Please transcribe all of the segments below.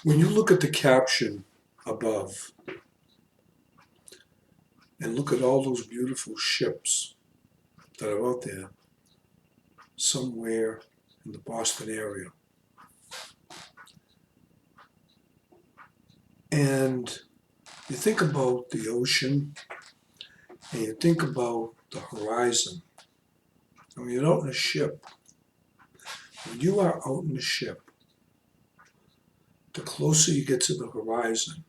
When you look at the caption above and look at all those beautiful ships that are out there somewhere in the Boston area, and you think about the ocean and you think about the horizon, and when you're out in a ship, when you are out in the ship, the closer you get to the horizon,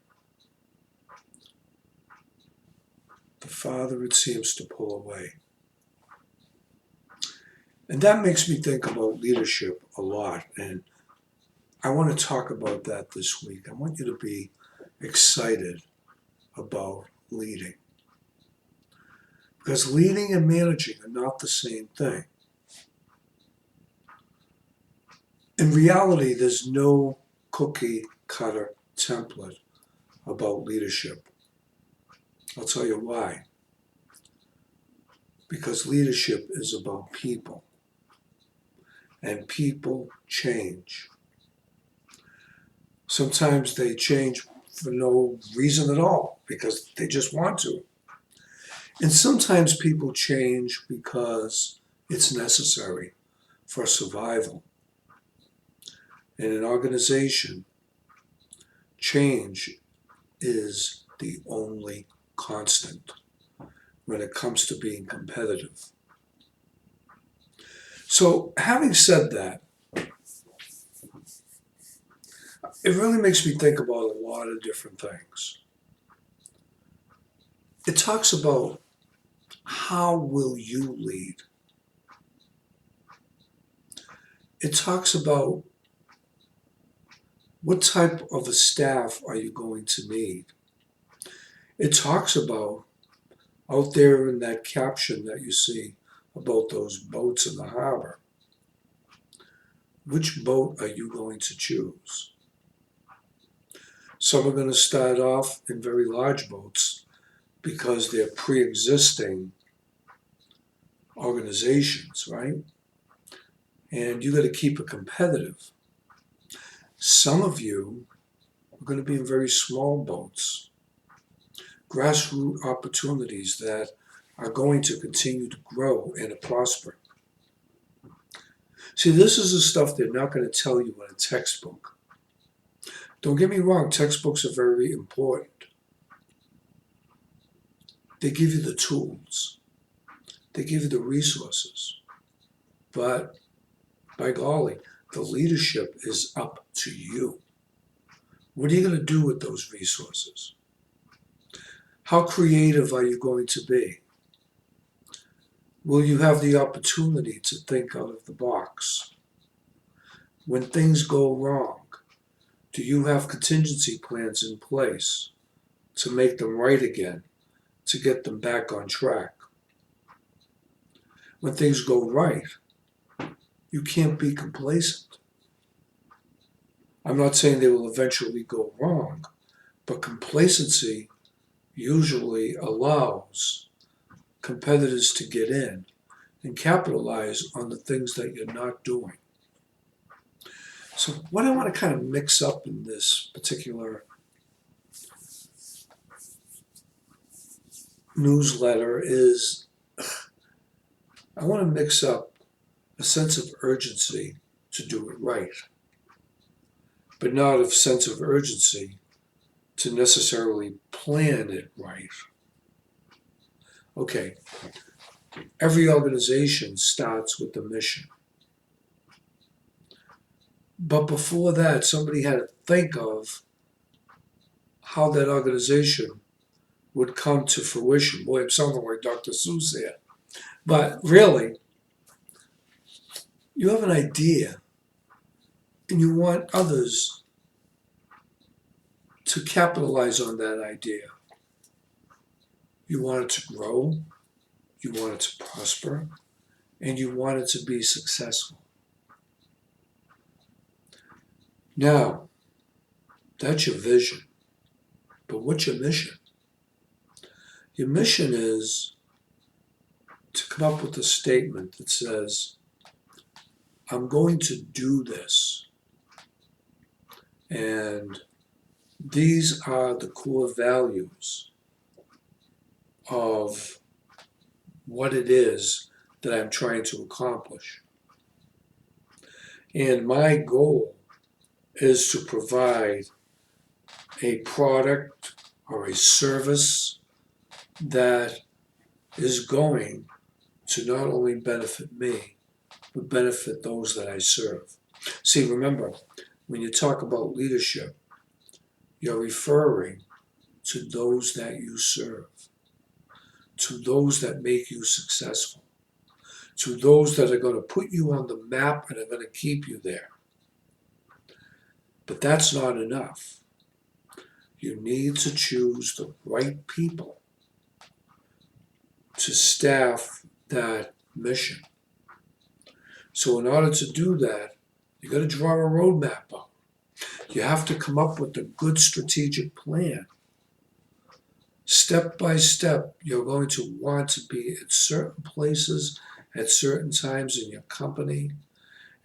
the farther it seems to pull away. And that makes me think about leadership a lot. And I want to talk about that this week. I want you to be excited about leading. Because leading and managing are not the same thing. In reality, there's no cookie cutter template about leadership. I'll tell you why. Because leadership is about people. And people change. Sometimes they change for no reason at all, because they just want to. And sometimes people change because it's necessary for survival. In an organization, change is the only constant when it comes to being competitive. So, having said that, it really makes me think about a lot of different things. It talks about how will you lead? It talks about what type of a staff are you going to need? It talks about out there in that caption that you see about those boats in the harbor. Which boat are you going to choose? Some are going to start off in very large boats because they're pre-existing organizations, right? And you got to keep it competitive. Some of you are going to be in very small boats, grassroots opportunities that are going to continue to grow and to prosper. See, this is the stuff they're not going to tell you in a textbook. Don't get me wrong, textbooks are very important. They give you the tools. They give you the resources. But by golly, the leadership is up to you. What are you going to do with those resources? How creative are you going to be? Will you have the opportunity to think out of the box? When things go wrong, do you have contingency plans in place to make them right again, to get them back on track? When things go right, you can't be complacent. I'm not saying they will eventually go wrong, but complacency usually allows competitors to get in and capitalize on the things that you're not doing. So what I want to kind of mix up in this particular newsletter is I want to mix up a sense of urgency to do it right, but not a sense of urgency to necessarily plan it right. Okay, every organization starts with the mission. But before that, somebody had to think of how that organization would come to fruition. Boy, I'm sounding like Dr. Seuss here. But really, you have an idea and you want others to capitalize on that idea. You want it to grow, you want it to prosper, and you want it to be successful. Now, that's your vision. But what's your mission? Your mission is to come up with a statement that says, I'm going to do this And these are the core values of what it is that I'm trying to accomplish. And my goal is to provide a product or a service that is going to not only benefit me, but benefit those that I serve. See, remember, when you talk about leadership, you're referring to those that you serve, to those that make you successful, to those that are going to put you on the map and are going to keep you there. But that's not enough. You need to choose the right people to staff that mission. So in order to do that, you got to draw a roadmap up. You have to come up with a good strategic plan. Step by step, you're going to want to be at certain places at certain times in your company,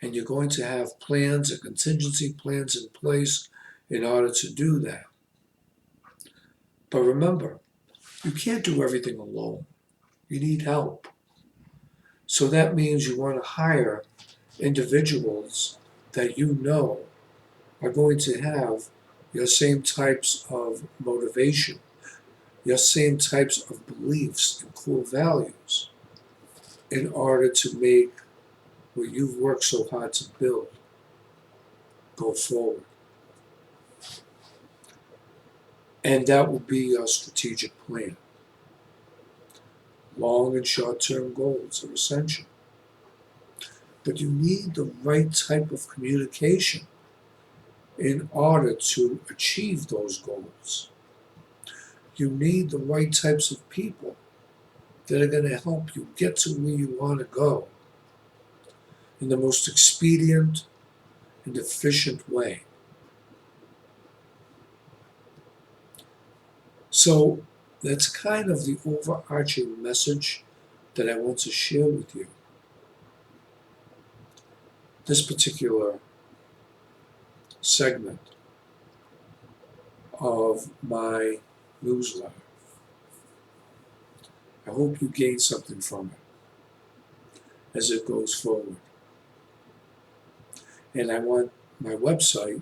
and you're going to have plans and contingency plans in place in order to do that. But remember, you can't do everything alone. You need help. So that means you want to hire individuals that you know are going to have your same types of motivation, your same types of beliefs and core values in order to make what you've worked so hard to build go forward. And that will be your strategic plan. Long and short-term goals are essential. But you need the right type of communication in order to achieve those goals. You need the right types of people that are going to help you get to where you want to go in the most expedient and efficient way. So that's kind of the overarching message that I want to share with you. This particular segment of my newsletter. I hope you gain something from it as it goes forward. And I want my website,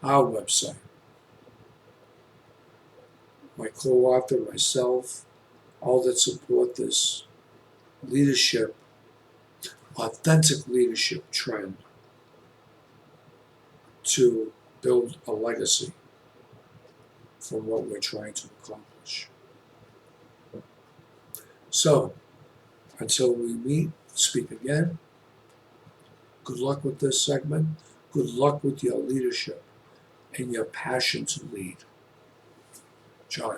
our website, my co-author, myself, all that support this leadership, authentic leadership trend to build a legacy from what we're trying to accomplish. So, until we meet, speak again, good luck with this segment. Good luck with your leadership and your passion to lead. John.